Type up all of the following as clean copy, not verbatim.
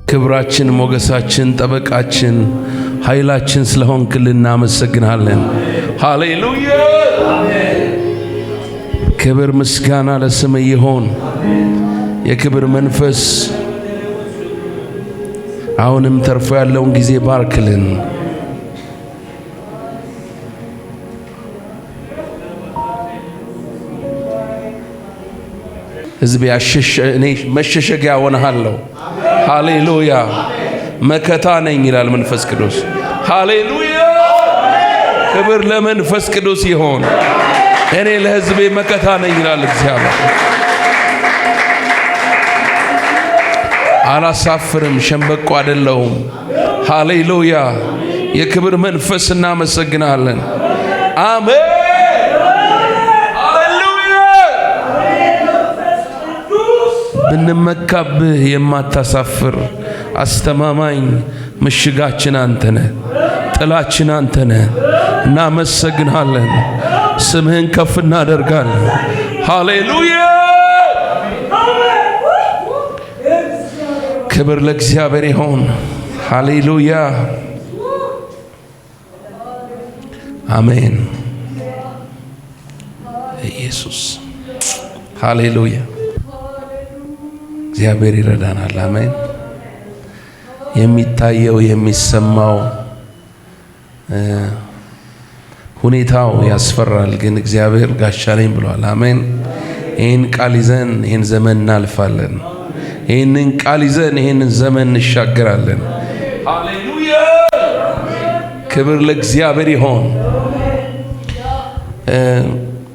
ክብራችን፣ ሞገሳችን፣ ጠበቃችን፣ ኃይላችን ስለሆንክልን እናመሰግናለን። ሃሌሉያ! ክብር ምስጋና ለስምህ ይሁን። የክብር መንፈስ አሁንም ተርፎ ያለውን ጊዜ ባርክልን። ሕዝቤ እኔ መሸሸጊያ ሆነሃለሁ። ሃሌሉያ! መከታ ነኝ ይላል መንፈስ ቅዱስ። ሃሌሉያ! ክብር ለመንፈስ ቅዱስ ይሁን። እኔ ለሕዝቤ መከታ ነኝ ይላል እግዚአብሔር። አላሳፍርም፣ ሸምበቆ አይደለሁም። ሃሌሉያ! የክብር መንፈስ እናመሰግናለን። አሜን። ብንመካብህ የማታሳፍር አስተማማኝ ምሽጋችን አንተነህ፣ ጥላችን አንተነህ። እናመሰግናለን፣ ስምህን ከፍ እናደርጋለን። ሃሌሉያ! ክብር ለእግዚአብሔር ይሁን። ሃሌሉያ! አሜን። ኢየሱስ ሃሌሉያ! እግዚአብሔር ይረዳናል። አሜን። የሚታየው የሚሰማው ሁኔታው ያስፈራል፣ ግን እግዚአብሔር ጋሻ ነኝ ብሏል። አሜን። ይህን ቃል ይዘን ይህን ዘመን እናልፋለን። ይህንን ቃል ይዘን ይህንን ዘመን እንሻገራለን። ሃሌሉያ! ክብር ለእግዚአብሔር ይሁን።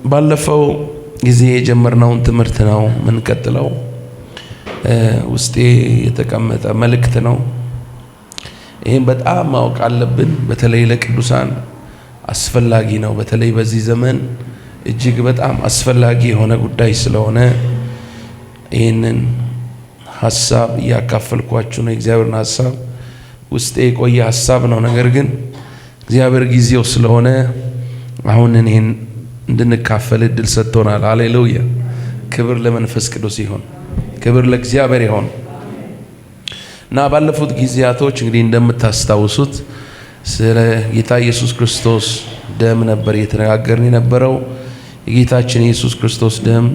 ባለፈው ጊዜ የጀመርነውን ትምህርት ነው የምንቀጥለው። ውስጤ የተቀመጠ መልእክት ነው። ይህም በጣም ማወቅ አለብን። በተለይ ለቅዱሳን አስፈላጊ ነው። በተለይ በዚህ ዘመን እጅግ በጣም አስፈላጊ የሆነ ጉዳይ ስለሆነ ይህንን ሀሳብ እያካፈልኳችሁ ነው። የእግዚአብሔርን ሀሳብ ውስጤ የቆየ ሀሳብ ነው። ነገር ግን እግዚአብሔር ጊዜው ስለሆነ አሁን ይህን እንድንካፈል እድል ሰጥቶናል። ሃሌሉያ! ክብር ለመንፈስ ቅዱስ ይሁን። ክብር ለእግዚአብሔር ይሁን። እና ባለፉት ጊዜያቶች እንግዲህ እንደምታስታውሱት ስለ ጌታ ኢየሱስ ክርስቶስ ደም ነበር እየተነጋገርን የነበረው። የጌታችን ኢየሱስ ክርስቶስ ደም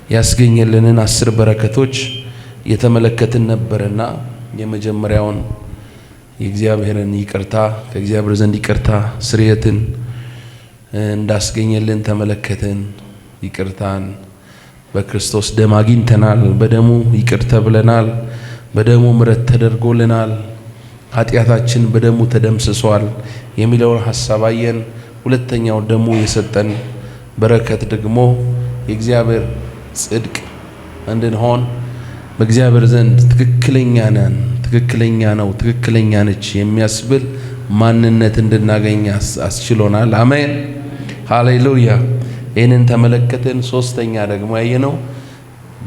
ያስገኘልንን 10 በረከቶች እየተመለከትን ነበርና የመጀመሪያውን የእግዚአብሔርን ይቅርታ፣ ከእግዚአብሔር ዘንድ ይቅርታ ስርየትን እንዳስገኘልን ተመለከትን። ይቅርታን በክርስቶስ ደም አግኝተናል። በደሙ ይቅር ተብለናል። በደሙ ምሕረት ተደርጎልናል። ኃጢአታችን በደሙ ተደምስሷል የሚለውን ሐሳብ አየን። ሁለተኛው ደሙ የሰጠን በረከት ደግሞ የእግዚአብሔር ጽድቅ እንድንሆን በእግዚአብሔር ዘንድ ትክክለኛ ነን፣ ትክክለኛ ነው፣ ትክክለኛ ነች የሚያስብል ማንነት እንድናገኝ አስችሎናል። አሜን። ሃሌሉያ! ይህንን ተመለከትን። ሶስተኛ ደግሞ ያየነው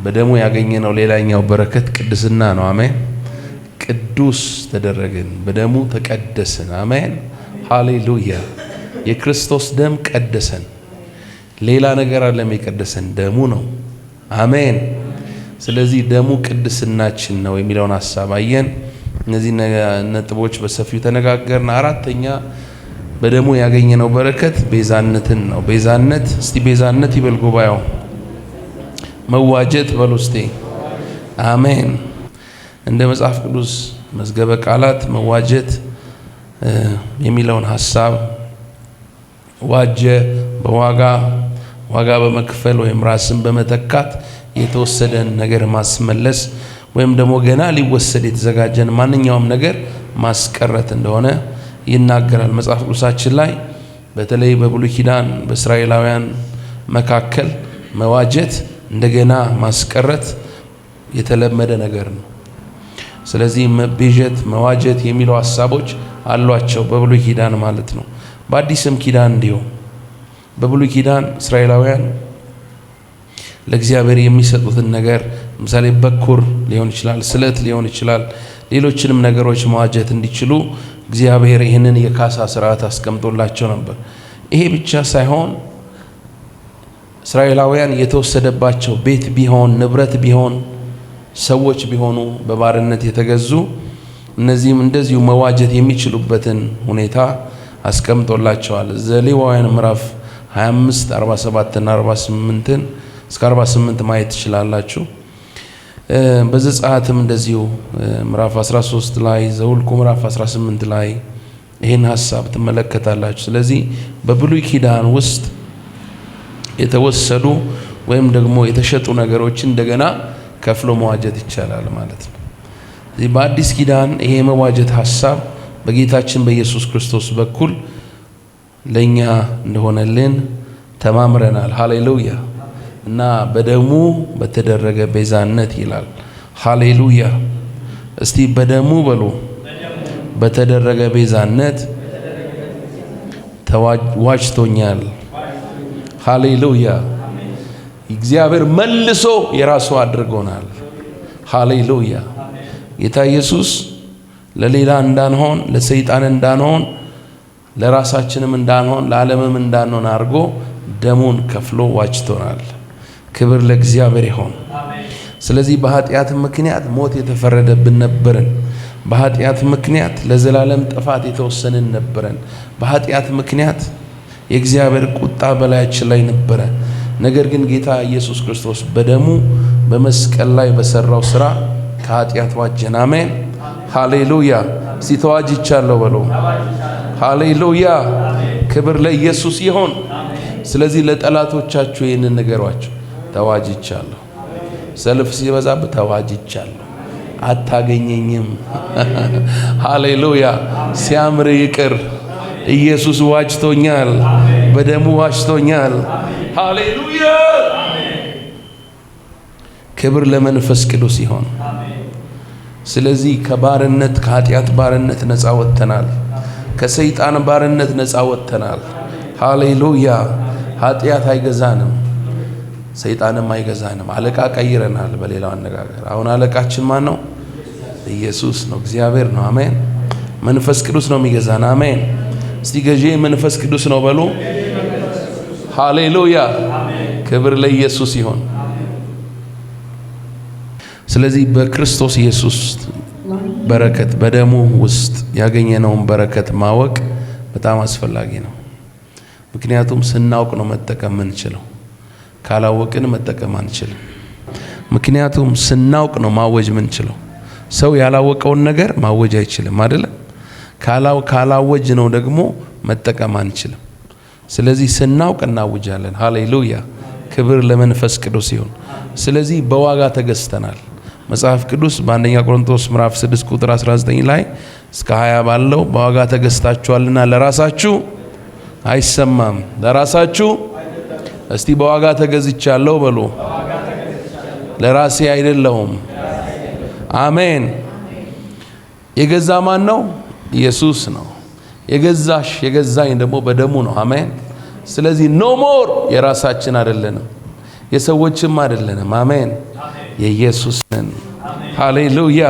በደሙ ያገኘነው ሌላኛው በረከት ቅድስና ነው። አሜን። ቅዱስ ተደረግን፣ በደሙ ተቀደስን። አሜን። ሃሌሉያ! የክርስቶስ ደም ቀደሰን። ሌላ ነገር አለም የቀደሰን ደሙ ነው። አሜን። ስለዚህ ደሙ ቅድስናችን ነው የሚለውን ሐሳብ አየን። እነዚህ ነጥቦች በሰፊው ተነጋገርን። አራተኛ በደሙ ያገኘነው በረከት ቤዛነትን ነው። ቤዛነት፣ እስቲ ቤዛነት ይበል ጉባኤው። መዋጀት በሉ እስቲ። አሜን። እንደ መጽሐፍ ቅዱስ መዝገበ ቃላት መዋጀት የሚለውን ሐሳብ ዋጀ ዋጋ በመክፈል ወይም ራስን በመተካት የተወሰደን ነገር ማስመለስ ወይም ደግሞ ገና ሊወሰድ የተዘጋጀን ማንኛውም ነገር ማስቀረት እንደሆነ ይናገራል መጽሐፍ ቅዱሳችን ላይ። በተለይ በብሉይ ኪዳን በእስራኤላውያን መካከል መዋጀት እንደገና ማስቀረት የተለመደ ነገር ነው። ስለዚህ መቤዠት፣ መዋጀት የሚለው ሐሳቦች አሏቸው በብሉይ ኪዳን ማለት ነው። በአዲስም ኪዳን እንዲሁ በብሉይ ኪዳን እስራኤላውያን ለእግዚአብሔር የሚሰጡትን ነገር ለምሳሌ በኩር ሊሆን ይችላል፣ ስለት ሊሆን ይችላል፣ ሌሎችንም ነገሮች መዋጀት እንዲችሉ እግዚአብሔር ይህንን የካሳ ስርዓት አስቀምጦላቸው ነበር። ይሄ ብቻ ሳይሆን እስራኤላውያን የተወሰደባቸው ቤት ቢሆን ንብረት ቢሆን ሰዎች ቢሆኑ በባርነት የተገዙ እነዚህም እንደዚሁ መዋጀት የሚችሉበትን ሁኔታ አስቀምጦላቸዋል። ዘሌዋውያን ምዕራፍ 25 47 እና 48 እስከ 48 ማየት ትችላላችሁ። በዘጸአትም እንደዚሁ ምዕራፍ 13 ላይ ዘኍልቍ ምዕራፍ 18 ላይ ይህን ሐሳብ ትመለከታላችሁ። ስለዚህ በብሉይ ኪዳን ውስጥ የተወሰዱ ወይም ደግሞ የተሸጡ ነገሮችን እንደገና ከፍሎ መዋጀት ይቻላል ማለት ነው። ስለዚህ በአዲስ ኪዳን ይሄ የመዋጀት ሐሳብ በጌታችን በኢየሱስ ክርስቶስ በኩል ለኛ እንደሆነልን ተማምረናል። ሃሌሉያ። እና በደሙ በተደረገ ቤዛነት ይላል። ሃሌሉያ። እስቲ በደሙ በሉ። በተደረገ ቤዛነት ዋጅቶኛል። ሃሌሉያ። እግዚአብሔር መልሶ የራሱ አድርጎናል። ሃሌሉያ። ጌታ ኢየሱስ ለሌላ እንዳንሆን፣ ለሰይጣን እንዳንሆን፣ ለራሳችንም እንዳንሆን፣ ለዓለምም እንዳንሆን አድርጎ ደሙን ከፍሎ ዋጅቶናል። ክብር ለእግዚአብሔር ይሁን። ስለዚህ በኃጢአት ምክንያት ሞት የተፈረደብን ነበርን። በኃጢአት ምክንያት ለዘላለም ጥፋት የተወሰንን ነበረን። በኃጢአት ምክንያት የእግዚአብሔር ቁጣ በላያችን ላይ ነበረ። ነገር ግን ጌታ ኢየሱስ ክርስቶስ በደሙ በመስቀል ላይ በሰራው ስራ ከኃጢአት ዋጀን። አሜን ሃሌሉያ። እስቲ ተዋጅቻለሁ በሉ። ሃሌሉያ። ክብር ለኢየሱስ ይሁን። ስለዚህ ለጠላቶቻችሁ ይህንን ንገሯቸው፣ ተዋጅቻለሁ። ሰልፍ ሲበዛብህ ተዋጅቻለሁ፣ አታገኘኝም። ሃሌሉያ። ሲያምር ይቅር፣ ኢየሱስ ዋጅቶኛል፣ በደሙ ዋጅቶኛል። ሃሌሉያ። ክብር ለመንፈስ ቅዱስ ይሁን። ስለዚህ ከባርነት ከኃጢአት ባርነት ነፃ ወጥተናል። ከሰይጣን ባርነት ነፃ ወጥተናል። ሃሌሉያ። ኃጢአት አይገዛንም፣ ሰይጣንም አይገዛንም። አለቃ ቀይረናል። በሌላው አነጋገር አሁን አለቃችን ማን ነው? ኢየሱስ ነው፣ እግዚአብሔር ነው። አሜን። መንፈስ ቅዱስ ነው የሚገዛን። አሜን። እስቲ ገዢ መንፈስ ቅዱስ ነው በሉ። ሃሌሉያ። ክብር ለኢየሱስ ይሁን። ስለዚህ በክርስቶስ ኢየሱስ በረከት በደሙ ውስጥ ያገኘነውን በረከት ማወቅ በጣም አስፈላጊ ነው። ምክንያቱም ስናውቅ ነው መጠቀም የምንችለው፣ ካላወቅን መጠቀም አንችልም። ምክንያቱም ስናውቅ ነው ማወጅ የምንችለው። ሰው ያላወቀውን ነገር ማወጅ አይችልም አይደለም። ካላወጅ ነው ደግሞ መጠቀም አንችልም። ስለዚህ ስናውቅ እናውጃለን። ሃሌሉያ። ክብር ለመንፈስ ቅዱስ ይሁን። ስለዚህ በዋጋ ተገዝተናል። መጽሐፍ ቅዱስ በአንደኛ ቆሮንቶስ ምዕራፍ 6 ቁጥር 19 ላይ እስከ 20 ባለው በዋጋ ተገዝታችኋልና ለራሳችሁ አይሰማም፣ ለራሳችሁ እስቲ በዋጋ ተገዝቻለሁ በሉ። ለራሴ አይደለሁም። አሜን። የገዛ ማን ነው? ኢየሱስ ነው። የገዛሽ የገዛኝ ደግሞ በደሙ ነው። አሜን። ስለዚህ ኖ ሞር የራሳችን አይደለንም፣ የሰዎችም አይደለንም። አሜን። የኢየሱስ ነን። ሃሌሉያ።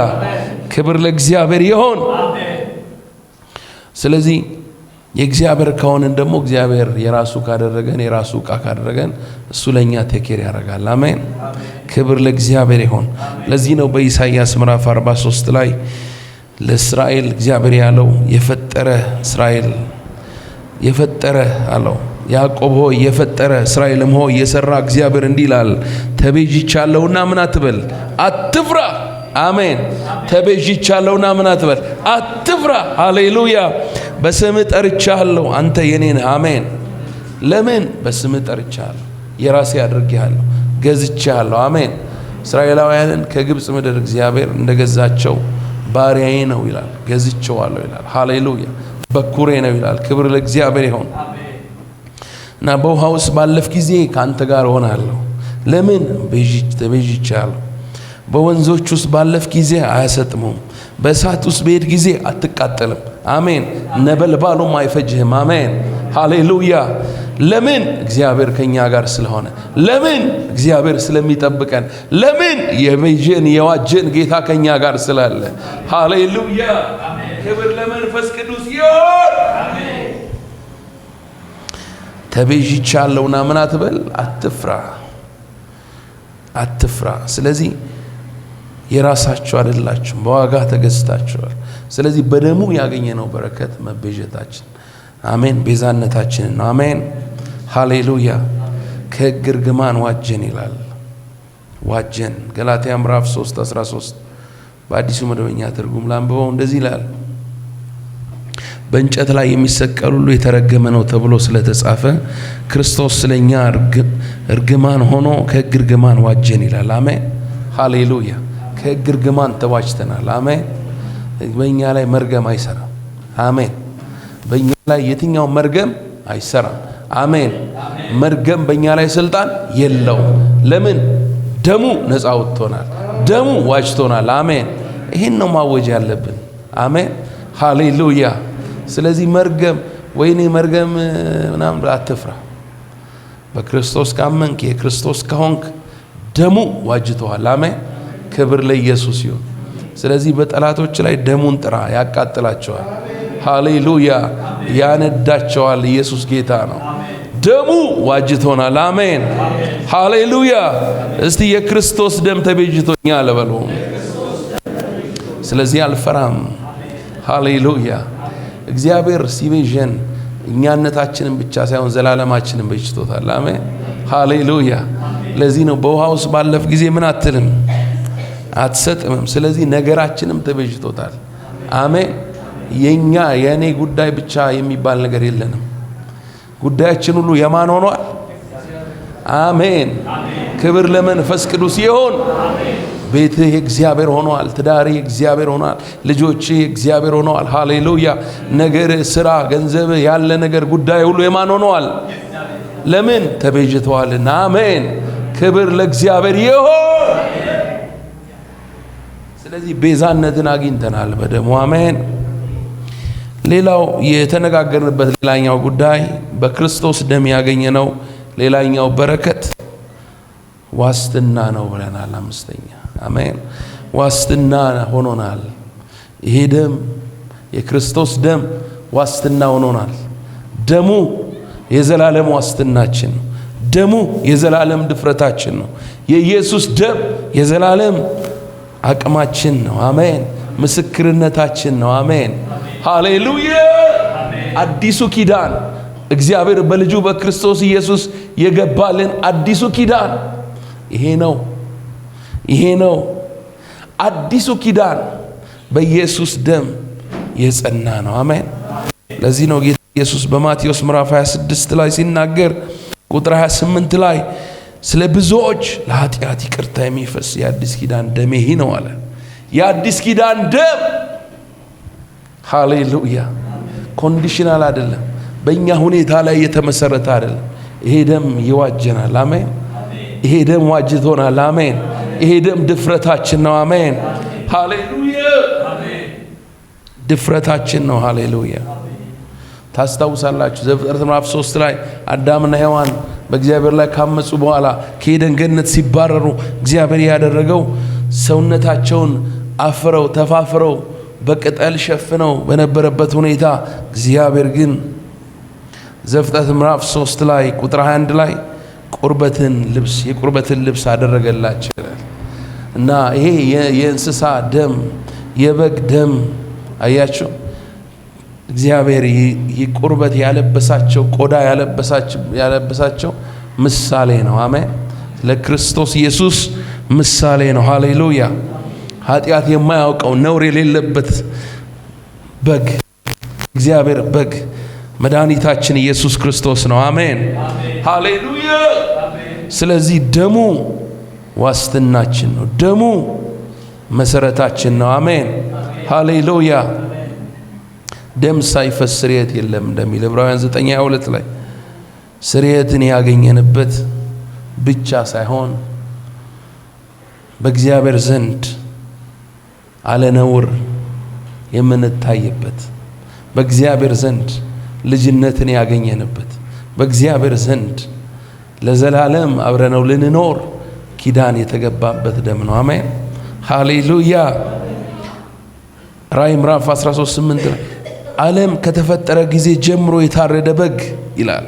ክብር ለእግዚአብሔር ይሁን። ስለዚህ የእግዚአብሔር ከሆነን ደግሞ እግዚአብሔር የራሱ ካደረገን የራሱ ዕቃ ካደረገን እሱ ለኛ ቴኬር ያደርጋል። አሜን። ክብር ለእግዚአብሔር ይሁን። ለዚህ ነው በኢሳይያስ ምዕራፍ 43 ላይ ለእስራኤል እግዚአብሔር ያለው የፈጠረ እስራኤል የፈጠረ አለው ያዕቆብ ሆይ የፈጠረ እስራኤልም ሆይ የሰራ እግዚአብሔር እንዲህ ይላል፣ ተቤዥቻለሁና ምን አትበል አትፍራ። አሜን። ተቤዥቻለሁና ምን አትበል አትፍራ። ሃሌሉያ። በስምህ ጠርቻለሁ፣ አንተ የኔ ነህ። አሜን። ለምን? በስምህ ጠርቻለሁ፣ የራሴ አድርጌሃለሁ፣ ገዝቼሃለሁ። አሜን። እስራኤላውያንን ከግብፅ ምድር እግዚአብሔር እንደገዛቸው ባሪያዬ ነው ይላል፣ ገዝቼዋለሁ ይላል። ሃሌሉያ። በኩሬ ነው ይላል። ክብር ለእግዚአብሔር ይሁን። እና በውሃ ውስጥ ባለፍ ጊዜ ካንተ ጋር ሆናለሁ። ለምን? ተቤዥቻለሁ። በወንዞች ውስጥ ባለፍ ጊዜ አያሰጥሙም፣ በእሳት ውስጥ በሄድ ጊዜ አትቃጠልም። አሜን። ነበልባሉም አይፈጅህም። አሜን። ሃሌሉያ። ለምን? እግዚአብሔር ከኛ ጋር ስለሆነ። ለምን? እግዚአብሔር ስለሚጠብቀን። ለምን? የቤዥን የዋጀን ጌታ ከኛ ጋር ስላለ። ሃሌሉያ። ክብር ለመንፈስ ቅዱስ ይሁን። አሜን። ተቤዥቻለሁና ምን አትበል፣ አትፍራ፣ አትፍራ። ስለዚህ የራሳችሁ አይደላችሁም፣ በዋጋ ተገዝታችኋል። ስለዚህ በደሙ ያገኘነው በረከት መቤዠታችን፣ አሜን፣ ቤዛነታችን ነው። አሜን፣ ሃሌሉያ። ከሕግ እርግማን ዋጀን ይላል። ዋጀን ገላትያ ምዕራፍ 3:13 በአዲሱ መደበኛ ትርጉም ላንብበው። እንደዚህ ይላል፣ በእንጨት ላይ የሚሰቀል ሁሉ የተረገመ ነው ተብሎ ስለተጻፈ ክርስቶስ ስለኛ እርግማን ሆኖ ከሕግ እርግማን ዋጀን ይላል። አሜን፣ ሃሌሉያ። ከሕግ እርግማን ተዋጅተናል። አሜን። በእኛ ላይ መርገም አይሰራም። አሜን። በእኛ ላይ የትኛው መርገም አይሰራም። አሜን። መርገም በእኛ ላይ ስልጣን የለውም። ለምን? ደሙ ነፃ ወጥቶናል። ደሙ ዋጅቶናል። አሜን። ይህን ነው ማወጅ ያለብን። አሜን፣ ሃሌሉያ። ስለዚህ መርገም ወይኔ መርገም ምናምን አትፍራ። በክርስቶስ ካመንክ የክርስቶስ ከሆንክ ደሙ ዋጅቶሃል። አሜን፣ ክብር ለኢየሱስ ይሁን። ስለዚህ በጠላቶች ላይ ደሙን ጥራ፣ ያቃጥላቸዋል። ሃሌሉያ፣ ያነዳቸዋል። ኢየሱስ ጌታ ነው። ደሙ ዋጅቶናል። አሜን፣ ሃሌሉያ። እስቲ የክርስቶስ ደም ተቤዥቶኛል በሉ። ስለዚህ አልፈራም። ሃሌሉያ። እግዚአብሔር ሲቤዠን እኛነታችንን ብቻ ሳይሆን ዘላለማችንን በጅቶታል። አሜን፣ ሃሌሉያ። ለዚህ ነው በውሃ ውስጥ ባለፍ ጊዜ ምን አትልም፣ አትሰጥምም። ስለዚህ ነገራችንም ተቤዥቶታል። አሜን። የኔ ጉዳይ ብቻ የሚባል ነገር የለንም። ጉዳያችን ሁሉ የማን ሆኗል? አሜን። ክብር ለመንፈስ ቅዱስ ይሁን። ቤትህ የእግዚአብሔር ሆኗል። ትዳርህ የእግዚአብሔር ሆኗል። ልጆችህ የእግዚአብሔር ሆኗል። ሃሌሉያ። ነገር፣ ስራ፣ ገንዘብ፣ ያለ ነገር ጉዳይ ሁሉ የማን ሆኗል? ለምን? ተቤዥተዋልና። አሜን። ክብር ለእግዚአብሔር ይሁን። ስለዚህ ቤዛነትን አግኝተናል በደሙ። አሜን። ሌላው የተነጋገርንበት ሌላኛው ጉዳይ በክርስቶስ ደም ያገኘነው ሌላኛው በረከት ዋስትና ነው ብለናል። አምስተኛ አሜን፣ ዋስትና ሆኖናል። ይሄ ደም የክርስቶስ ደም ዋስትና ሆኖናል። ደሙ የዘላለም ዋስትናችን ነው። ደሙ የዘላለም ድፍረታችን ነው። የኢየሱስ ደም የዘላለም አቅማችን ነው። አሜን። ምስክርነታችን ነው። አሜን፣ ሃሌሉያ። አዲሱ ኪዳን እግዚአብሔር በልጁ በክርስቶስ ኢየሱስ የገባልን አዲሱ ኪዳን ይሄ ነው። ይሄ ነው አዲሱ ኪዳን በኢየሱስ ደም የጸና ነው። አሜን። ለዚህ ነው ጌታ ኢየሱስ በማቴዎስ ምዕራፍ 26 ላይ ሲናገር ቁጥር 28 ላይ ስለ ብዙዎች ለኃጢአት ይቅርታ የሚፈስ የአዲስ ኪዳን ደም ይሄ ነው አለ። የአዲስ ኪዳን ደም ሃሌሉያ። ኮንዲሽናል አይደለም፣ በእኛ ሁኔታ ላይ የተመሰረተ አይደለም። ይሄ ደም ይዋጀናል። አሜን። ይሄ ደም ዋጅቶናል። አሜን። ይሄ ደም ድፍረታችን ነው። አሜን፣ ሃሌሉያ። ድፍረታችን ነው። ሃሌሉያ። ታስታውሳላችሁ ዘፍጥረት ምዕራፍ 3 ላይ አዳምና ሔዋን በእግዚአብሔር ላይ ካመጹ በኋላ ከኤደን ገነት ሲባረሩ እግዚአብሔር ያደረገው ሰውነታቸውን አፍረው ተፋፍረው በቅጠል ሸፍነው በነበረበት ሁኔታ እግዚአብሔር ግን ዘፍጥረት ምዕራፍ 3 ላይ ቁጥር 21 ላይ የቁርበትን ልብስ አደረገላቸው እና ይሄ የእንስሳ ደም የበግ ደም አያችሁ፣ እግዚአብሔር የቁርበት ያለበሳቸው ቆዳ ያለበሳቸው ምሳሌ ነው። አሜን። ለክርስቶስ ኢየሱስ ምሳሌ ነው። ሃሌሉያ። ኃጢአት የማያውቀው ነውር የሌለበት በግ እግዚአብሔር በግ መድኃኒታችን ኢየሱስ ክርስቶስ ነው። አሜን፣ ሃሌሉያ። ስለዚህ ደሙ ዋስትናችን ነው። ደሙ መሰረታችን ነው። አሜን፣ ሃሌሉያ። ደም ሳይፈስ ስርየት የለም እንደሚል ዕብራውያን 9:22 ላይ ስርየትን ያገኘንበት ብቻ ሳይሆን በእግዚአብሔር ዘንድ አለነውር የምንታይበት፣ በእግዚአብሔር ዘንድ ልጅነትን ያገኘንበት፣ በእግዚአብሔር ዘንድ ለዘላለም አብረነው ልንኖር ኪዳን የተገባበት ደም ነው። አሜን፣ ሃሌሉያ። ራእይ ምዕራፍ 13:8 ዓለም ከተፈጠረ ጊዜ ጀምሮ የታረደ በግ ይላል።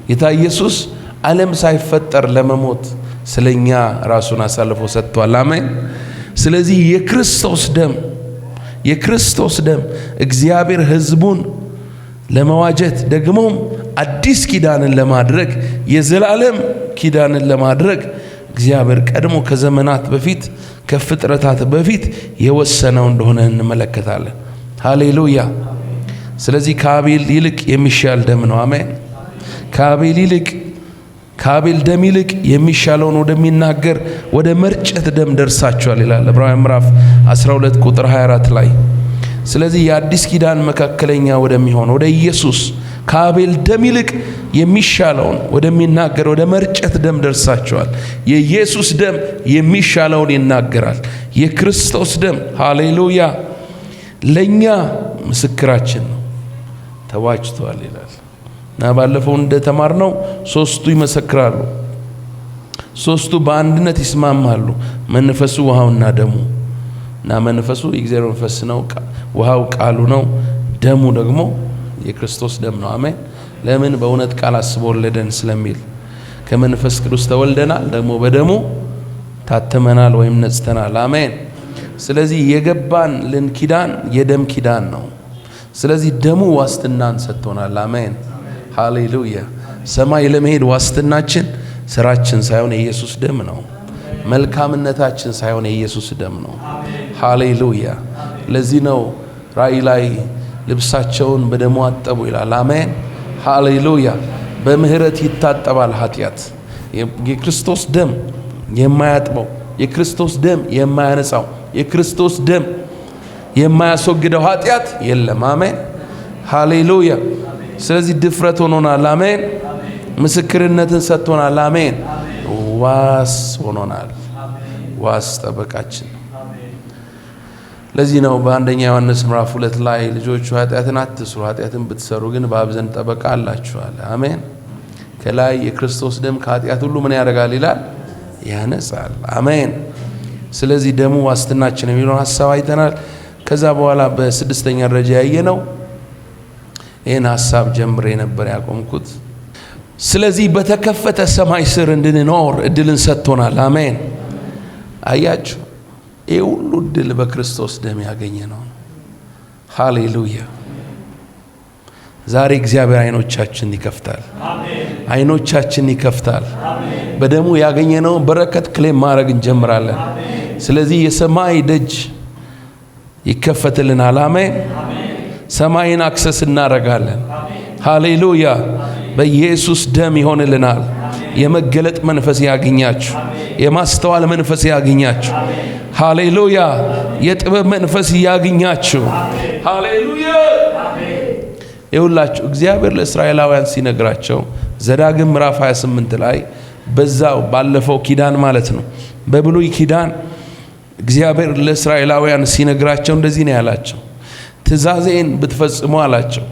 ጌታ ኢየሱስ ዓለም ሳይፈጠር ለመሞት ስለኛ ራሱን አሳልፎ ሰጥቷል። አሜን። ስለዚህ የክርስቶስ ደም እግዚአብሔር ሕዝቡን ለመዋጀት ደግሞም አዲስ ኪዳንን ለማድረግ የዘላለም ኪዳንን ለማድረግ እግዚአብሔር ቀድሞ ከዘመናት በፊት ከፍጥረታት በፊት የወሰነው እንደሆነ እንመለከታለን። ሃሌሉያ። ስለዚህ ከአቤል ይልቅ የሚሻል ደም ነው። አሜን። ከአቤል ደም ይልቅ የሚሻለውን ወደሚናገር ወደ መርጨት ደም ደርሳችኋል ይላል ዕብራውያን ምዕራፍ 12 ቁጥር 24 ላይ። ስለዚህ የአዲስ ኪዳን መካከለኛ ወደሚሆን ወደ ኢየሱስ ከአቤል ደም ይልቅ የሚሻለውን ወደሚናገር ወደ መርጨት ደም ደርሳችኋል። የኢየሱስ ደም የሚሻለውን ይናገራል። የክርስቶስ ደም ሃሌሉያ ለኛ ምስክራችን ነው። ተዋጅቷል ይላል እና ባለፈው እንደተማርነው ሶስቱ ይመሰክራሉ። ሶስቱ በአንድነት ይስማማሉ። መንፈሱ፣ ውሃውና ደሙ እና መንፈሱ የእግዚአብሔር መንፈስ ነው። ውሃው ቃሉ ነው። ደሙ ደግሞ የክርስቶስ ደም ነው። አሜን። ለምን? በእውነት ቃል አስቦ ወለደን ስለሚል ከመንፈስ ቅዱስ ተወልደናል፣ ደግሞ በደሙ ታተመናል ወይም ነጽተናል። አሜን። ስለዚህ የገባልን ኪዳን የደም ኪዳን ነው። ስለዚህ ደሙ ዋስትናን ሰጥቶናል። አሜን ሃሌሉያ። ሰማይ ለመሄድ ዋስትናችን ስራችን ሳይሆን የኢየሱስ ደም ነው። መልካምነታችን ሳይሆን የኢየሱስ ደም ነው። ሃሌሉያ። ለዚህ ነው ራእይ ላይ ልብሳቸውን በደሙ አጠቡ ይላል። አሜን ሃሌሉያ። በምህረት ይታጠባል ኃጢአት። የክርስቶስ ደም የማያጥበው፣ የክርስቶስ ደም የማያነጻው፣ የክርስቶስ ደም የማያስወግደው ኃጢአት የለም። አሜን ሃሌሉያ። ስለዚህ ድፍረት ሆኖናል። አሜን። ምስክርነትን ሰጥቶናል። አሜን። ዋስ ሆኖናል። ዋስ ጠበቃችን። ለዚህ ነው በአንደኛ ዮሐንስ ምዕራፍ 2 ላይ ልጆቹ ኃጢአትን አትስሩ፣ ኃጢአትን ብትሰሩ ግን በአብ ዘንድ ጠበቃ አላችኋል። አሜን። ከላይ የክርስቶስ ደም ከኃጢአት ሁሉ ምን ያደርጋል ይላል? ያነጻል። አሜን። ስለዚህ ደሙ ዋስትናችን የሚለውን ሐሳብ አይተናል። ከዛ በኋላ በስድስተኛ ደረጃ ያየነው ይህን ሐሳብ ጀምሬ ነበር ያቆምኩት። ስለዚህ በተከፈተ ሰማይ ስር እንድንኖር እድልን ሰጥቶናል። አሜን። አያችሁ፣ ይህ ሁሉ እድል በክርስቶስ ደም ያገኘ ነው። ሃሌሉያ። ዛሬ እግዚአብሔር አይኖቻችን ይከፍታል። አይኖቻችን ይከፍታል። በደሙ ያገኘነውን በረከት ክሌም ማድረግ እንጀምራለን። ስለዚህ የሰማይ ደጅ ይከፈትልናል። አሜን። ሰማይን አክሰስ እናረጋለን። ሃሌሉያ። በኢየሱስ ደም ይሆንልናል። የመገለጥ መንፈስ ያገኛችሁ፣ የማስተዋል መንፈስ ያገኛችሁ። ሃሌሉያ። የጥበብ መንፈስ ያገኛችሁ። ሃሌሉያ። ይሁላችሁ እግዚአብሔር ለእስራኤላውያን ሲነግራቸው ዘዳግም ምዕራፍ 28 ላይ በዛው ባለፈው ኪዳን ማለት ነው፣ በብሉይ ኪዳን እግዚአብሔር ለእስራኤላውያን ሲነግራቸው እንደዚህ ነው ያላቸው፣ ትእዛዜን ብትፈጽሙ አላቸው።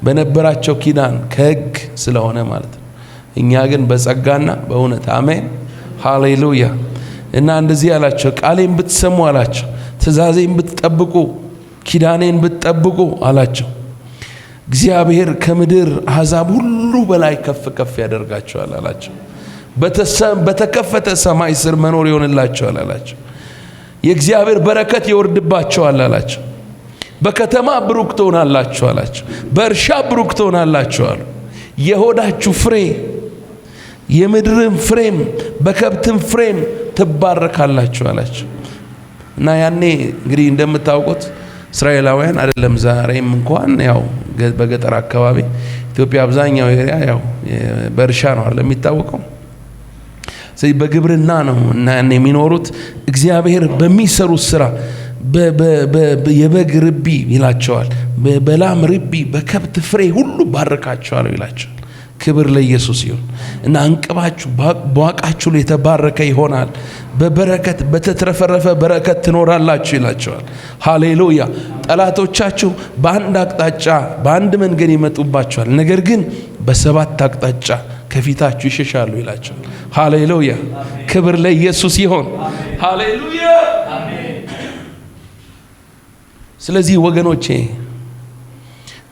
በነበራቸው ኪዳን ከሕግ ስለሆነ ማለት ነው። እኛ ግን በጸጋና በእውነት አሜን ሃሌሉያ። እና እንደዚህ ያላቸው፣ ቃሌን ብትሰሙ አላቸው፣ ትእዛዜን ብትጠብቁ፣ ኪዳኔን ብትጠብቁ አላቸው፣ እግዚአብሔር ከምድር አሕዛብ ሁሉ በላይ ከፍ ከፍ ያደርጋቸዋል አላቸው። በተከፈተ ሰማይ ስር መኖር ይሆንላቸዋል አላቸው። የእግዚአብሔር በረከት ይወርድባቸዋል አላቸው። በከተማ ብሩክ ትሆናላችሁ አላቸው። በእርሻ ብሩክ ትሆናላችሁ አሉ። የሆዳችሁ ፍሬ የምድርን ፍሬም በከብትም ፍሬም ትባረካላችሁ አላቸው። እና ያኔ እንግዲህ እንደምታውቁት እስራኤላውያን አይደለም ዛሬም እንኳን ያው በገጠር አካባቢ ኢትዮጵያ አብዛኛው ኤሪያ ያው በእርሻ ነው አይደል የሚታወቀው። ስለዚህ በግብርና ነው እና ያኔ የሚኖሩት። እግዚአብሔር በሚሰሩት ስራ የበግ ርቢ ይላቸዋል፣ በላም ርቢ፣ በከብት ፍሬ ሁሉ ባረካቸዋለሁ ይላቸዋል። ክብር ለኢየሱስ ይሁን። እና እንቅባችሁ በዋቃችሁ ላይ የተባረከ ይሆናል፣ በበረከት በተትረፈረፈ በረከት ትኖራላችሁ ይላቸዋል። ሃሌሉያ። ጠላቶቻችሁ በአንድ አቅጣጫ በአንድ መንገድ ይመጡባቸዋል፣ ነገር ግን በሰባት አቅጣጫ ከፊታችሁ ይሸሻሉ ይላቸዋል። ሃሌሉያ። ክብር ለኢየሱስ ይሁን። ሃሌሉያ። ስለዚህ ወገኖቼ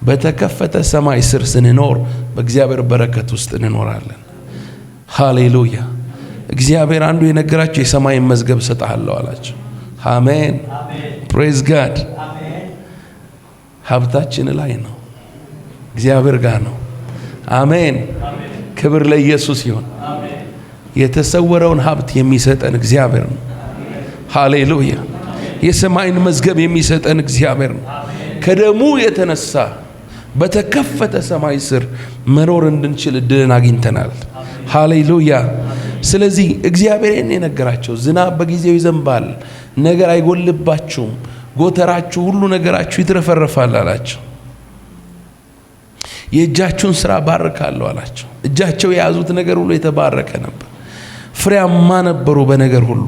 በተከፈተ ሰማይ ስር ስንኖር በእግዚአብሔር በረከት ውስጥ እንኖራለን። ሃሌሉያ። እግዚአብሔር አንዱ የነገራቸው የሰማይን መዝገብ ሰጣለሁ አላቸው። አሜን ፕሬዝ ጋድ። ሀብታችን ላይ ነው፣ እግዚአብሔር ጋር ነው። አሜን ክብር ለኢየሱስ ይሁን። የተሰወረውን ሀብት የሚሰጠን እግዚአብሔር ነው። ሃሌሉያ። የሰማይን መዝገብ የሚሰጠን እግዚአብሔር ነው። ከደሙ የተነሳ በተከፈተ ሰማይ ስር መኖር እንድንችል እድልን አግኝተናል። ሃሌሉያ። ስለዚህ እግዚአብሔር የነገራቸው ዝናብ በጊዜው ይዘንባል፣ ነገር አይጎልባችሁም፣ ጎተራችሁ ሁሉ ነገራችሁ ይትረፈረፋል አላቸው። የእጃችሁን ስራ ባርካለሁ አላቸው። እጃቸው የያዙት ነገር ሁሉ የተባረከ ነበር፣ ፍሬያማ ነበሩ በነገር ሁሉ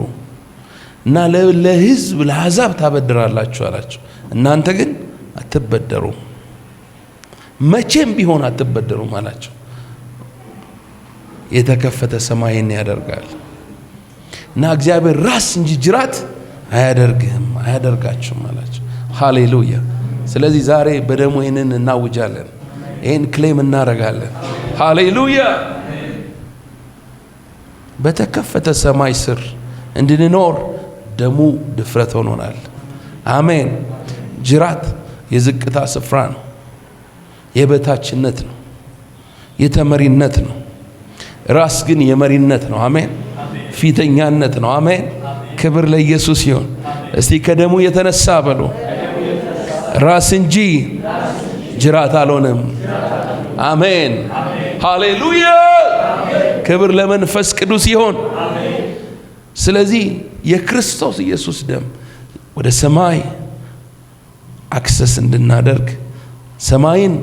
እና ለሕዝብ ለአሕዛብ ታበድራላችሁ አላቸው። እናንተ ግን አትበደሩም፣ መቼም ቢሆን አትበደሩም አላቸው። የተከፈተ ሰማይን ያደርጋል እና እግዚአብሔር ራስ እንጂ ጅራት አያደርጋችሁም አላቸው። ሃሌሉያ። ስለዚህ ዛሬ በደሙ ይህንን እናውጃለን፣ ይህን ክሌም እናረጋለን። ሃሌሉያ። በተከፈተ ሰማይ ስር እንድንኖር ደሙ ድፍረት ሆኖናል። አሜን። ጅራት የዝቅታ ስፍራ ነው፣ የበታችነት ነው፣ የተመሪነት ነው። ራስ ግን የመሪነት ነው። አሜን። ፊተኛነት ነው። አሜን። ክብር ለኢየሱስ ይሁን። እስቲ ከደሙ የተነሳ በሉ ራስ እንጂ ጅራት አልሆንም። አሜን ሃሌሉያ። ክብር ለመንፈስ ቅዱስ ይሁን። ስለዚህ የክርስቶስ ኢየሱስ ደም ወደ ሰማይ አክሰስ እንድናደርግ ሰማይን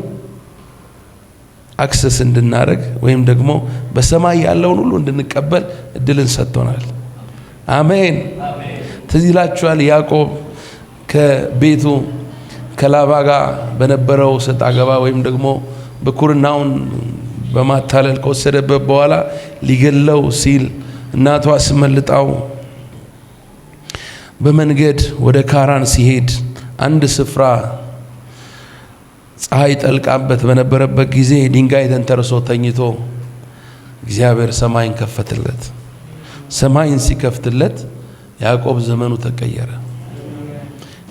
አክሰስ እንድናደርግ ወይም ደግሞ በሰማይ ያለውን ሁሉ እንድንቀበል እድልን ሰጥቶናል። አሜን። ትዝ ይላችኋል ያዕቆብ ከቤቱ ከላባ ጋር በነበረው ሰጣ ገባ ወይም ደግሞ በኩርናውን በማታለል ከወሰደበት በኋላ ሊገለው ሲል እናቷ አስመልጣው በመንገድ ወደ ካራን ሲሄድ አንድ ስፍራ ፀሐይ ጠልቃበት በነበረበት ጊዜ ድንጋይ ተንተርሶ ተኝቶ እግዚአብሔር ሰማይን ከፈተለት። ሰማይን ሲከፍትለት ያዕቆብ ዘመኑ ተቀየረ።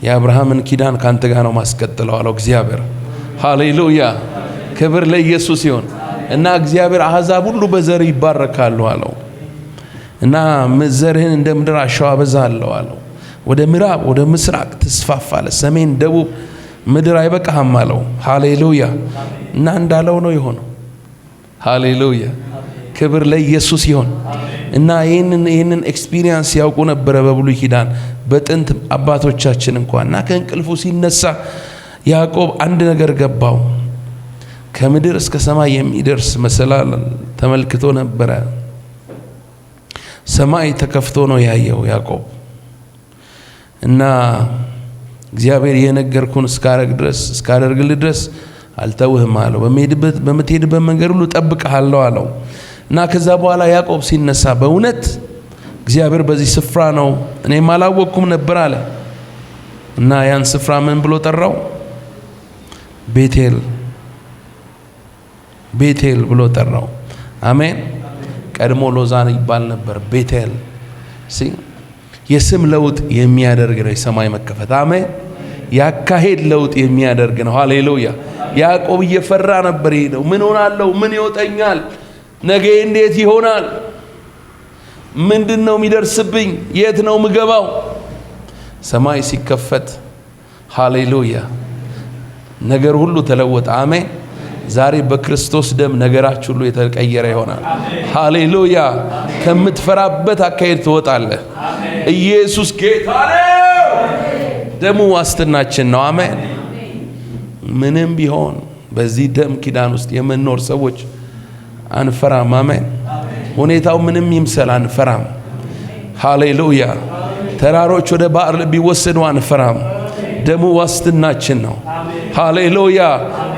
የአብርሃምን ኪዳን ካንተ ጋር ነው ማስቀጥለው አለው እግዚአብሔር። ሃሌሉያ። ክብር ለኢየሱስ ይሁን። እና እግዚአብሔር አሕዛብ ሁሉ በዘር ይባረካሉ አለው እና ዘርህን እንደ ምድር አሸዋ አበዛለሁ አለው። ወደ ምዕራብ ወደ ምስራቅ ትስፋፋለህ፣ ሰሜን ደቡብ ምድር አይበቃህም አለው። ሃሌሉያ። እና እንዳለው ነው የሆነው። ሃሌሉያ። ክብር ለኢየሱስ ይሁን። እና ይህንን ኤክስፒሪየንስ ያውቁ ነበረ በብሉይ ኪዳን በጥንት አባቶቻችን እንኳን። እና ከእንቅልፉ ሲነሳ ያዕቆብ አንድ ነገር ገባው። ከምድር እስከ ሰማይ የሚደርስ መሰላል ተመልክቶ ነበረ። ሰማይ ተከፍቶ ነው ያየው ያዕቆብ። እና እግዚአብሔር የነገርኩን እስካደርግልህ ድረስ አልተውህም አለው። በምትሄድበት መንገድ ሁሉ እጠብቅሃለሁ አለው። እና ከዛ በኋላ ያዕቆብ ሲነሳ በእውነት እግዚአብሔር በዚህ ስፍራ ነው፣ እኔም አላወቅኩም ነበር አለ። እና ያን ስፍራ ምን ብሎ ጠራው? ቤቴል ብሎ ጠራው። አሜን። ቀድሞ ሎዛን ይባል ነበር፣ ቤቴል የስም ለውጥ የሚያደርግ ነው የሰማይ መከፈት። አሜን። ያካሄድ ለውጥ የሚያደርግ ነው። ሃሌሉያ። ያዕቆብ እየፈራ ነበር ሄደው። ምን ሆናለሁ? ምን ይወጠኛል? ነገ እንዴት ይሆናል? ምንድነው የሚደርስብኝ? የት ነው ምገባው? ሰማይ ሲከፈት ሃሌሉያ ነገር ሁሉ ተለወጠ። አሜን። ዛሬ በክርስቶስ ደም ነገራችሁ ሁሉ የተቀየረ ይሆናል። ሃሌሉያ። ከምትፈራበት አካሄድ ትወጣለህ። ኢየሱስ ጌታ ነው። ደሙ ዋስትናችን ነው። አሜን። ምንም ቢሆን በዚህ ደም ኪዳን ውስጥ የምንኖር ሰዎች አንፈራም። አሜን። ሁኔታው ምንም ይምሰል አንፈራም። ሃሌሉያ። ተራሮች ወደ ባህር ቢወሰዱ አንፈራም። ደሙ ዋስትናችን ነው። ሃሌሉያ።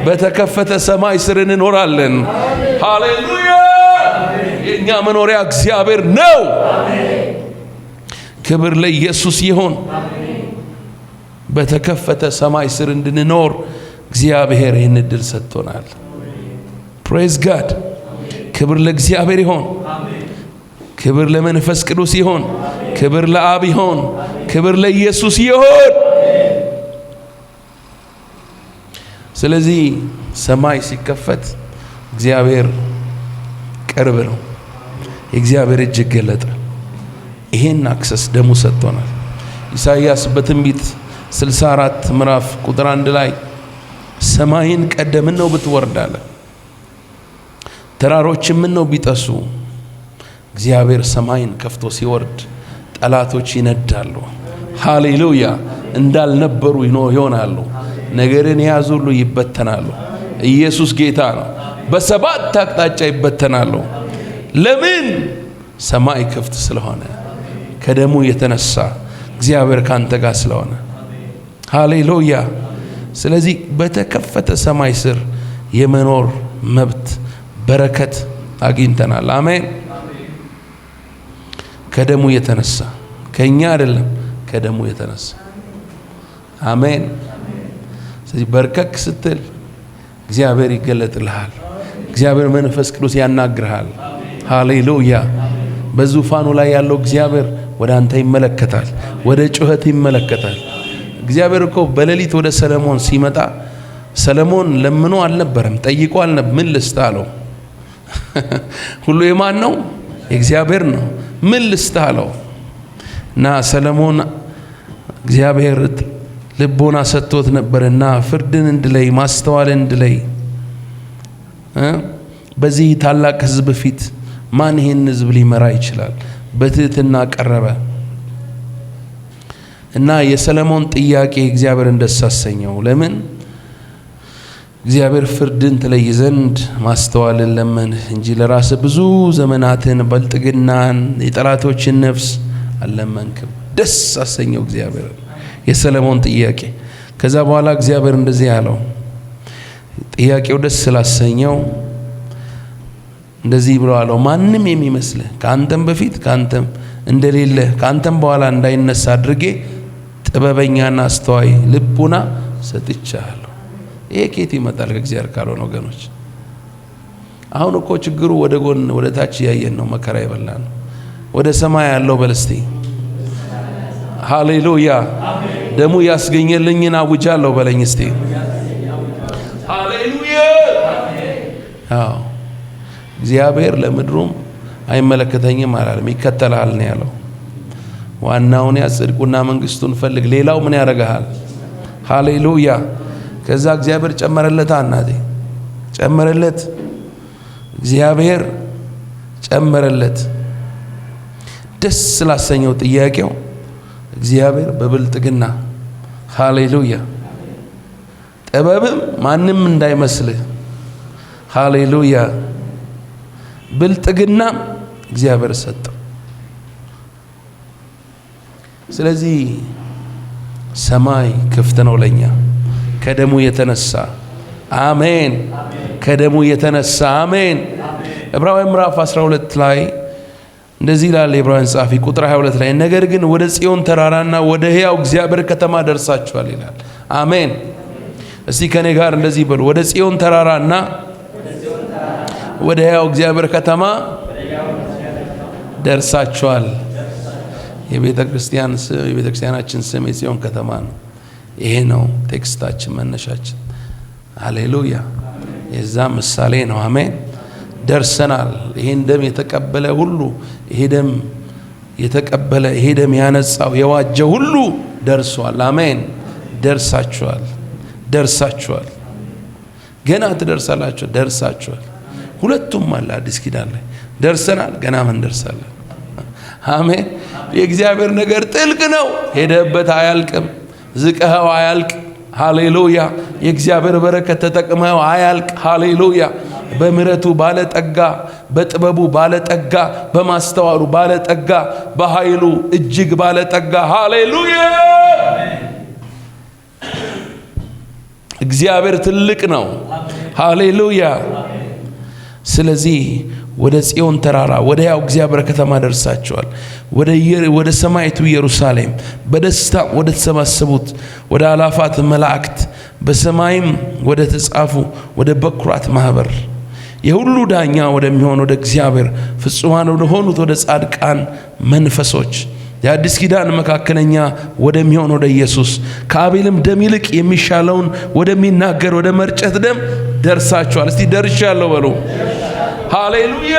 በተከፈተ ሰማይ ስር እንኖራለን። ሃሌሉያ። የኛ መኖሪያ እግዚአብሔር ነው። ክብር ለኢየሱስ ይሁን። በተከፈተ ሰማይ ስር እንድንኖር እግዚአብሔር ይህን ዕድል ሰጥቶናል። ፕሬዝ ጋድ። ክብር ለእግዚአብሔር ይሆን። ክብር ለመንፈስ ቅዱስ ይሆን። ክብር ለአብ ይሆን። ክብር ለኢየሱስ ይሆን። ስለዚህ ሰማይ ሲከፈት እግዚአብሔር ቅርብ ነው። የእግዚአብሔር እጅ ገለጠ። ይሄን አክሰስ ደሙ ሰጥቶናል። ኢሳይያስ በትንቢት 64 ምዕራፍ ቁጥር 1 ላይ ሰማይን ቀደምን ነው ብትወርዳለ፣ ተራሮች ምን ነው ቢጠሱ፣ እግዚአብሔር ሰማይን ከፍቶ ሲወርድ ጠላቶች ይነዳሉ። ሃሌሉያ! እንዳልነበሩ ይሆናሉ። ነገርን የያዙ ሁሉ ይበተናሉ። ኢየሱስ ጌታ ነው። በሰባት አቅጣጫ ይበተናሉ። ለምን? ሰማይ ክፍት ስለሆነ፣ ከደሙ የተነሳ እግዚአብሔር ካንተ ጋር ስለሆነ። ሃሌሉያ! ስለዚህ በተከፈተ ሰማይ ስር የመኖር መብት በረከት አግኝተናል። አሜን። ከደሙ የተነሳ ከኛ አይደለም፣ ከደሙ የተነሳ አሜን። ስለዚህ በርከክ ስትል እግዚአብሔር ይገለጥልሃል። እግዚአብሔር መንፈስ ቅዱስ ያናግርሃል። ሃሌሉያ! በዙፋኑ ላይ ያለው እግዚአብሔር ወደ አንተ ይመለከታል፣ ወደ ጩኸት ይመለከታል። እግዚአብሔር እኮ በሌሊት ወደ ሰለሞን ሲመጣ ሰለሞን ለምኖ አልነበረም፣ ጠይቆ አልነበረም። ምን ልስጥ አለው። ሁሉ የማን ነው? የእግዚአብሔር ነው። ምን ልስጥ አለው እና ሰለሞን እግዚአብሔር ልቦና ሰጥቶት ነበርና ፍርድን እንድለይ፣ ማስተዋልን እንድለይ፣ በዚህ ታላቅ ሕዝብ ፊት ማን ይህን ሕዝብ ሊመራ ይችላል? በትህትና ቀረበ እና የሰለሞን ጥያቄ እግዚአብሔርን ደስ አሰኘው። ለምን? እግዚአብሔር ፍርድን ትለይ ዘንድ ማስተዋልን ለመንህ እንጂ ለራስ ብዙ ዘመናትን በልጥግናን የጠላቶችን ነፍስ አልለመንክም። ደስ አሰኘው እግዚአብሔር የሰለሞን ጥያቄ። ከዛ በኋላ እግዚአብሔር እንደዚህ ያለው፣ ጥያቄው ደስ ስላሰኘው እንደዚህ ብሎ አለው፣ ማንም የሚመስልህ ከአንተም በፊት ከአንተም እንደሌለ ከአንተም በኋላ እንዳይነሳ አድርጌ ጥበበኛና አስተዋይ ልቡና ሰጥቻለሁ። ይሄ ከየት ይመጣል? ከእግዚአብሔር ካልሆነ ወገኖች። አሁን እኮ ችግሩ ወደ ጎን ወደ ታች ያየን ነው፣ መከራ ይበላል። ወደ ሰማይ ያለው በልስቲ ሃሌሉያ! ደሙ ያስገኘልኝን አውጃለሁ በለኝ እስቲ ሃሌሉያ! አዎ እግዚአብሔር ለምድሩም አይመለከተኝም አላለም፣ ይከተላል ነው ያለው። ዋናውን ያጽድቁና መንግስቱን ፈልግ፣ ሌላው ምን ያደርጋል? ሃሌሉያ! ከዛ እግዚአብሔር ጨመረለት። አናቴ ጨመረለት፣ እግዚአብሔር ጨመረለት። ደስ ስላሰኘው ጥያቄው እግዚአብሔር በብልጥግና ሃሌሉያ፣ ጥበብም ማንም እንዳይመስልህ ሃሌሉያ፣ ብልጥግና እግዚአብሔር ሰጠው። ስለዚህ ሰማይ ክፍት ነው ለኛ ከደሙ የተነሳ አሜን። ከደሙ የተነሳ አሜን። ዕብራውያን ምዕራፍ 12 ላይ እንደዚህ ይላል የዕብራውያን ጻፊ ቁጥር 22 ላይ ነገር ግን ወደ ጽዮን ተራራና ወደ ሕያው እግዚአብሔር ከተማ ደርሳችኋል ይላል። አሜን። እስቲ ከኔ ጋር እንደዚህ በሉ፣ ወደ ጽዮን ተራራና ወደ ሕያው እግዚአብሔር ከተማ ደርሳችኋል። የቤተ ክርስቲያናችን ስም የጽዮን ከተማ ነው። ይሄ ነው ቴክስታችን፣ መነሻችን። ሃሌሉያ! የዛ ምሳሌ ነው። አሜን። ደርሰናል። ይሄን ደም የተቀበለ ሁሉ፣ ይሄ ደም የተቀበለ፣ ይሄ ደም ያነጻው የዋጀ ሁሉ ደርሷል። አሜን። ደርሳችኋል፣ ደርሳችኋል። ገና ትደርሳላችሁ። ደርሳችኋል። ሁለቱም አለ አዲስ ኪዳን ላይ ደርሰናል፣ ገና ምን ደርሳለን። አሜን። የእግዚአብሔር ነገር ጥልቅ ነው። ሄደበት አያልቅም፣ ዝቀኸው አያልቅ። ሃሌሉያ! የእግዚአብሔር በረከት ተጠቅመው አያልቅ። ሃሌሉያ! በምሕረቱ ባለጠጋ፣ በጥበቡ ባለጠጋ፣ በማስተዋሉ ባለጠጋ፣ በኃይሉ እጅግ ባለጠጋ። ሃሌሉያ! እግዚአብሔር ትልቅ ነው። ሃሌሉያ! ስለዚህ ወደ ጽዮን ተራራ ወደ ያው እግዚአብሔር ከተማ ደርሳችኋል። ወደ ሰማይቱ ኢየሩሳሌም በደስታ ወደ ተሰባሰቡት ወደ አላፋት መላእክት በሰማይም ወደ ተጻፉ ወደ በኩራት ማህበር የሁሉ ዳኛ ወደሚሆን ወደ እግዚአብሔር ፍጹማን ወደ ሆኑት ወደ ጻድቃን መንፈሶች የአዲስ ኪዳን መካከለኛ ወደሚሆን ወደ ኢየሱስ ከአቤልም ደም ይልቅ የሚሻለውን ወደሚናገር ወደ መርጨት ደም ደርሳችኋል። እስቲ ደርሻለሁ በሉ። ሃሌሉያ!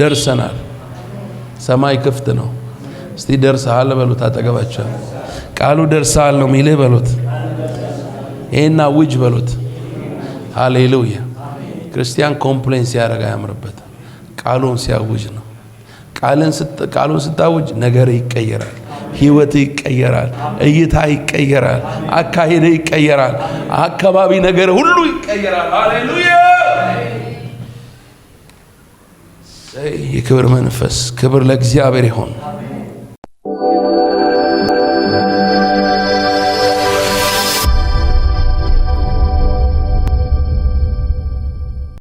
ደርሰናል። ሰማይ ክፍት ነው። እስቲ ደርሰሃል በሉት። አጠገባቸው ቃሉ ደርሰሃል ነው የሚልህ በሉት። ይሄን አውጅ በሉት። ሃሌሉያ! ክርስቲያን ኮምፕሌን ሲያደርግ አያምርበት። ቃሉን ሲያውጅ ነው። ቃሉን ስታውጅ ነገር ይቀየራል። ህይወት ይቀየራል። እይታ ይቀየራል። አካሄድ ይቀየራል። አካባቢ ነገር ሁሉ ይቀየራል። ሃሌሉያ! የክብር መንፈስ ክብር ለእግዚአብሔር ይሁን።